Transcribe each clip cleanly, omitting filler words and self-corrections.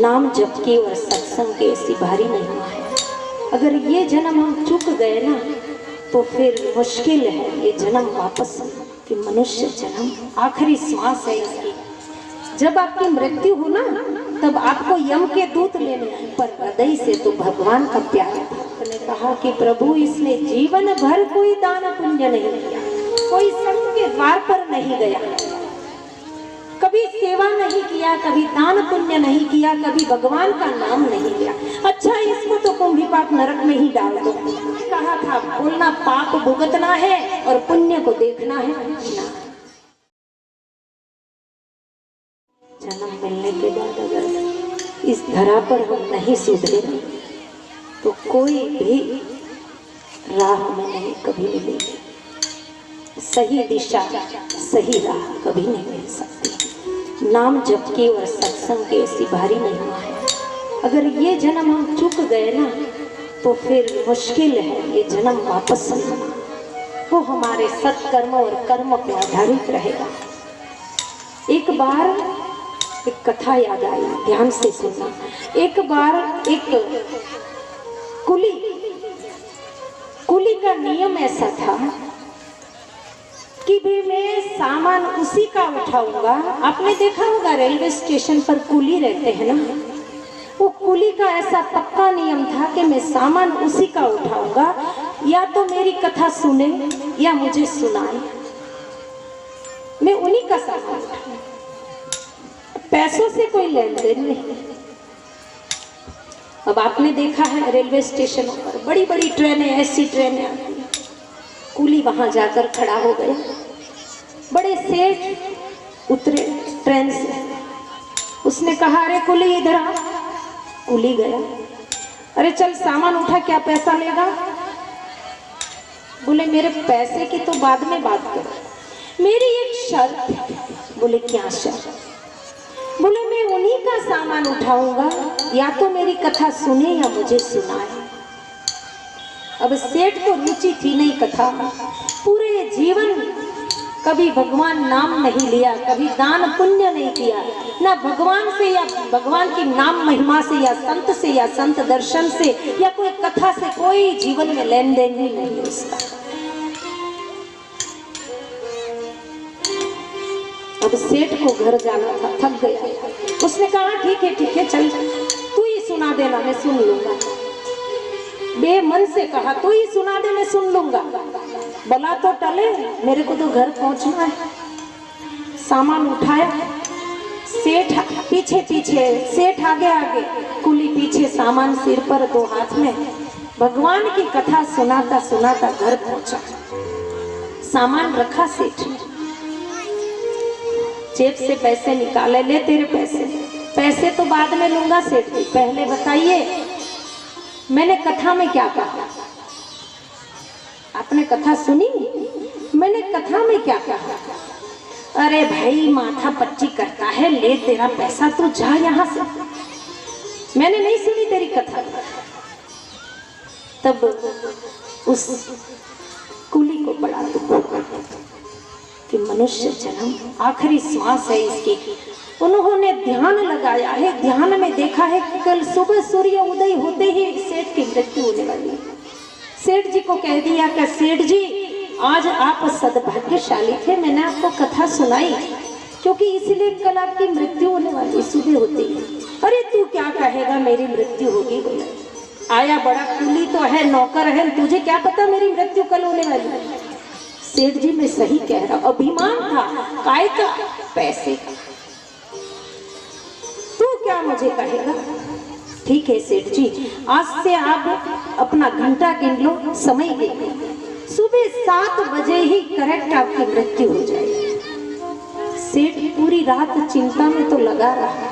नाम जप के और सत्संग के ऐसी भारी महिमा है। अगर ये जन्म हम चूक गए ना तो फिर मुश्किल है ये जन्म वापस कि मनुष्य जन्म आखिरी श्वास है इसकी। जब आपकी मृत्यु हो ना तब आपको यम के दूत लेने आए, पर हृदय से तो भगवान का प्यार ने कहा कि प्रभु इसने जीवन भर कोई दान पुण्य नहीं किया, कोई संत के द्वार पर नहीं गया, कभी सेवा नहीं किया, कभी दान पुण्य नहीं किया, कभी भगवान का नाम नहीं लिया। अच्छा इसको तो कुंभी पाप नरक में ही डाल दो। कहा था बोलना पाप भुगतना है और पुण्य को देखना है। जन्म मिलने के बाद अगर इस धरा पर हम नहीं सुधरे तो कोई भी राह में नहीं कभी मिलेगी। सही दिशा सही राह कभी नहीं मिल सकती। नाम जप की और सत्संग की ऐसी भारी महिमा है। अगर ये जन्म हम चूक गए ना तो फिर मुश्किल है ये जन्म वापस मिलना। वो हमारे सत्कर्म और कर्म पर आधारित रहेगा। एक बार एक कथा याद आई, ध्यान से सुनना। एक बार एक कुली का नियम ऐसा था कि भी मैं सामान उसी का उठाऊंगा। आपने देखा होगा रेलवे स्टेशन पर कुली रहते हैं ना, वो कुली का ऐसा पक्का नियम था कि मैं सामान उसी का उठाऊंगा, या तो मेरी कथा सुने या मुझे सुनाए, मैं उन्हीं का सामान उठाऊंगा। पैसों से कोई लेन देन नहीं। अब आपने देखा है रेलवे स्टेशनों पर बड़ी बड़ी ट्रेनें, ऐसी ट्रेनें आती, कुली वहां जाकर खड़ा हो गया। बड़े सेठ उतरे ट्रेन से, उसने कहा अरे कुली इधर आ। कुली गया, अरे चल सामान उठा, क्या पैसा लेगा? बोले मेरे पैसे की तो बाद में बात करो, मेरी एक शर्त है। बोले क्या शर्त? बोले मैं उन्हीं का सामान उठाऊंगा, या तो मेरी कथा सुने या मुझे सुनाए। अब सेठ को रुचि थी नहीं कथा, पूरे जीवन कभी भगवान नाम नहीं लिया, कभी दान पुण्य नहीं किया, ना भगवान से या भगवान की नाम महिमा से या संत दर्शन से या कोई कथा से कोई जीवन में लेन देन ही नहीं है उसका। अब सेठ को घर जाना था, थक गया। उसने कहा ठीक है चल, तू ही सुना देना, मैं सुन लूंगा। बेमन से कहा तू ही सुना दे, मैं सुन लूंगा। बोला तो टले, मेरे को तो घर पहुंचना है। सामान उठाया, सेठ पीछे पीछे, सेठ आगे आगे, कुली पीछे, सामान सिर पर, दो हाथ में। भगवान की कथा सुनाता सुनाता घर पहुंचा। सामान रखा सेठ ने, जेब से पैसे निकाले, ले तेरे पैसे। पैसे तो बाद में लूंगा सेठ जी, पहले बताइए मैंने कथा में क्या कहा? आपने कथा सुनी? मैंने कथा में क्या कहा? अरे भाई माथा पच्ची करता है, ले तेरा पैसा, तू जा यहाँ से, मैंने नहीं सुनी तेरी कथा। तब उस कुली को बड़ा दुख कि मनुष्य जन्म आखिरी श्वास है इसकी। उन्होंने ध्यान लगाया है, ध्यान में देखा है कि कल सुबह सूर्य उदय होते ही सेठ की मृत्यु होने वाली है। सेठ जी को कह दिया कि सेठ जी आज आप सद्भाग्यशाली थे, मैंने आपको कथा सुनाई, क्योंकि इसलिए कल आपकी मृत्यु होने वाली सुबह होती है। अरे तू क्या कहेगा मेरी मृत्यु होगी? बोला आया बड़ा कुली तो है, नौकर है, तुझे क्या पता मेरी मृत्यु कल होने वाली है? सेठ जी मैं सही कह रहा, अभिमान था, काय का? पैसे का। तू क्या मुझे कहेगा? ठीक है सेठ जी, आज से आप अपना घंटा गिन लो, समय गिन लो, सुबह 7 बजे ही करेक्ट आपकी मृत्यु हो जाएगी। सेठ पूरी रात चिंता में तो लगा रहा,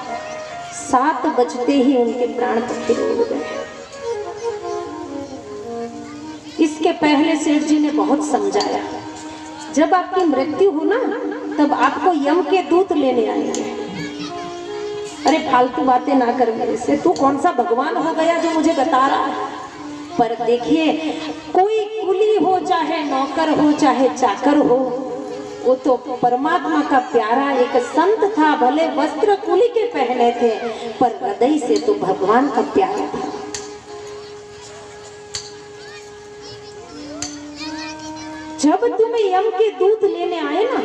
7 बजते ही उनके प्राण पखेरु हो गए। इसके पहले सेठ जी ने बहुत समझाया, जब आपकी मृत्यु हो ना तब आपको यम के दूत लेने आएंगे। अरे फालतू बातें ना कर मेरे से, तू कौन सा भगवान हो गया जो मुझे बता रहा है? पर देखिए कोई कुली हो, चाहे नौकर हो, चाहे चाकर हो, वो तो परमात्मा का प्यारा एक संत था, भले वस्त्र कुली के पहने थे पर हृदय से तो भगवान का प्यारा था। जब तुम्हें यम के दूत लेने आए ना,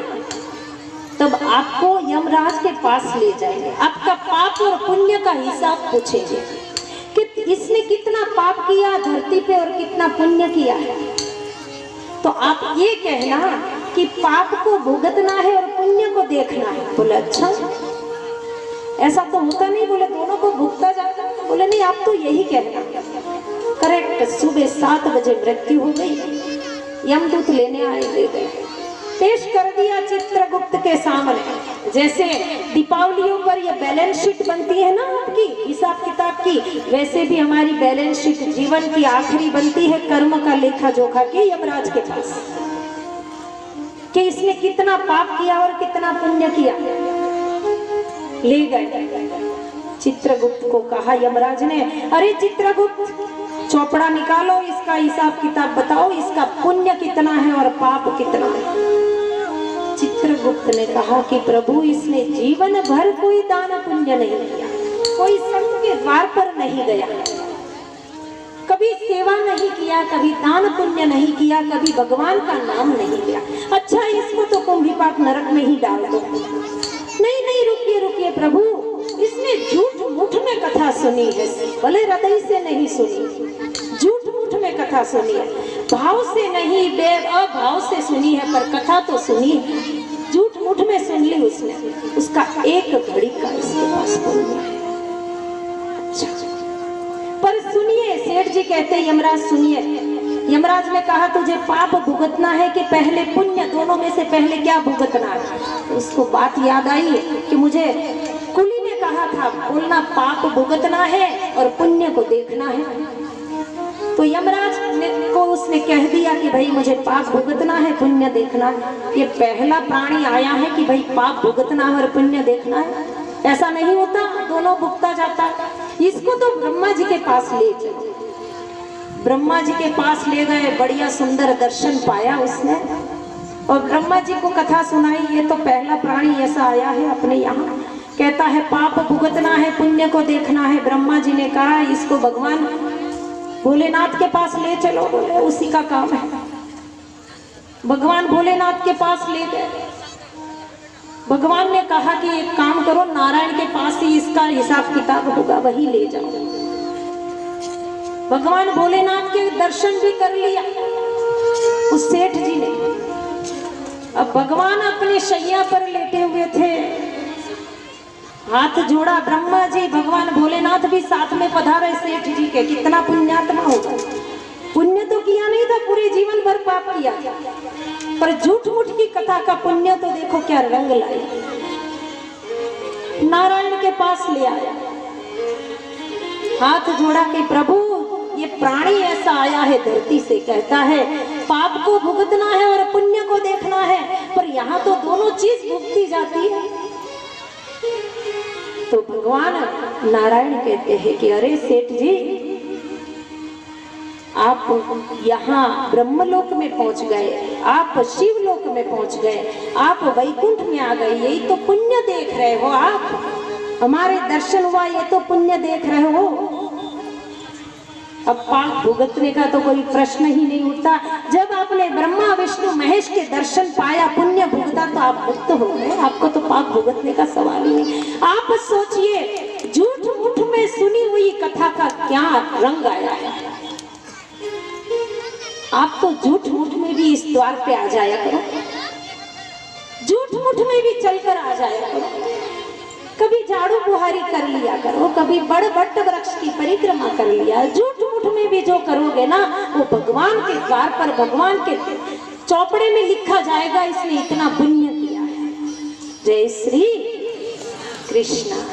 तब आपको यमराज के पास ले जाएंगे, आपका पाप और पुण्य का हिसाब पूछेंगे कि इसने कितना पाप किया धरती पे और कितना पुण्य किया है। तो आप ये कहना कि पाप को भुगतना है और पुण्य को देखना है। बोले अच्छा, ऐसा तो होता नहीं। बोले दोनों को भुगता जाता है। बोले नहीं, आप तो यही कहना। करेक्ट। सुबह 7 बजे मृत्यु हो गई, यमदूत लेने आए, ले गए, पेश कर दिया चित्रगुप्त के सामने। जैसे दीपावलियों पर ये बैलेंस शीट बनती है ना आपकी हिसाब किताब की, वैसे भी हमारी बैलेंस शीट जीवन की आखिरी बनती है कर्म का लेखा जोखा के यमराज के पास, कि इसने कितना पाप किया और कितना पुण्य किया। ले गए। चित्रगुप्त को कहा यमराज ने, अरे चित्रगुप्त, चौपड़ा निकालो, इसका हिसाब किताब बताओ, इसका पुण्य कितना है और पाप कितना है। चित्रगुप्त ने कहा कि प्रभु, इसने जीवन भर कोई दान पुण्य नहीं किया, कोई संत के द्वार पर नहीं गया, कभी सेवा नहीं किया, कभी दान पुण्य नहीं किया, कभी भगवान का नाम नहीं लिया। अच्छा, इसको तो कुंभीपाक नरक में ही डाल दो। नहीं नहीं, रुकिए रुकिए प्रभु, इसने झूठ मूठ में कथा सुनी है, भले हृदय से नहीं सुनी, झूठ मूठ में कथा सुनी है, भाव से नहीं अभाव से सुनी है, पर कथा तो सुनी है, झूठ मूठ में सुन ली उसने, उसका एक घड़ी का इसके पास पुण्य है। पर सुनिए, सेठ जी कहते हैं यमराज सुनिए, यमराज ने कहा तुझे पाप भुगतना है कि पहले पुण्य, दोनों में से पहले क्या भुगतना है। तो उसको बात याद आई कि मुझे कुली ने कहा था बोलना पाप भुगतना है और पुण्य को देखना है। तो यमराज को उसने कह दिया कि भाई मुझे पाप भुगतना है, पुण्य देखना है। ये पहला प्राणी आया है कि भाई पाप भुगतना है और पुण्य देखना है, ऐसा नहीं होता, दोनों भुगता जाता। इसको तो ब्रह्मा जी के पास ले चले। ब्रह्मा जी के पास ले गए, बढ़िया सुंदर दर्शन पाया उसने और ब्रह्मा जी को कथा सुनाई। ये तो पहला प्राणी ऐसा आया है अपने यहाँ, कहता है पाप भुगतना है, पुण्य को देखना है। ब्रह्मा जी ने कहा इसको भगवान भोलेनाथ के पास ले चलो। बोले उसी का काम है। भगवान भोलेनाथ के पास ले गए। भगवान ने कहा कि एक काम करो, नारायण के पास ही इसका हिसाब किताब होगा, वही ले जाओ। भगवान भोलेनाथ के दर्शन भी कर लिया उस सेठ जी ने। अब भगवान अपने शैया पर लेटे हुए थे, हाथ जोड़ा ब्रह्मा जी, भगवान भोलेनाथ भी साथ में पधारे सेठ जी के। कितना पुण्यात्मा होगा, पुण्य तो किया नहीं था, पूरे जीवन भर पाप किया, पर झूठ मूठ की कथा का पुण्य तो देखो क्या रंग लाए। नारायण के पास ले आया, हाथ जोड़ा कि प्रभु ये प्राणी ऐसा आया है धरती से, कहता है पाप को भुगतना है और पुण्य को देखना है, पर यहाँ तो दोनों चीज भुगती जाती है। तो भगवान नारायण कहते हैं कि अरे सेठ जी, आप यहाँ ब्रह्मलोक में पहुंच गए, आप शिवलोक में पहुंच गए, आप वैकुंठ में आ गए, यही तो पुण्य देख रहे हो आप। हमारे दर्शन हुआ, ये तो पुण्य देख रहे हो। अब पाप भुगतने का तो कोई प्रश्न ही नहीं उठता। जब आपने ब्रह्मा विष्णु महेश के दर्शन पाया, पुण्य भुगता, तो आप मुक्त हो गए, आपको तो पाप भुगतने का सवाल ही नहीं। आप सोचिए, झूठ मूठ में सुनी हुई कथा का क्या रंग आया है। आप तो झूठ मूठ में भी इस द्वार पे आ जाया करो, झूठ मूठ में भी चलकर आ जाया करो, कभी झाड़ू बुहारी कर लिया करो, कभी बड़ बट वृक्ष की परिक्रमा कर लिया। झूठ मूठ में भी जो करोगे ना, वो भगवान के द्वार पर, भगवान के चौपड़े में लिखा जाएगा इसने इतना पुण्य किया है। जय श्री कृष्ण।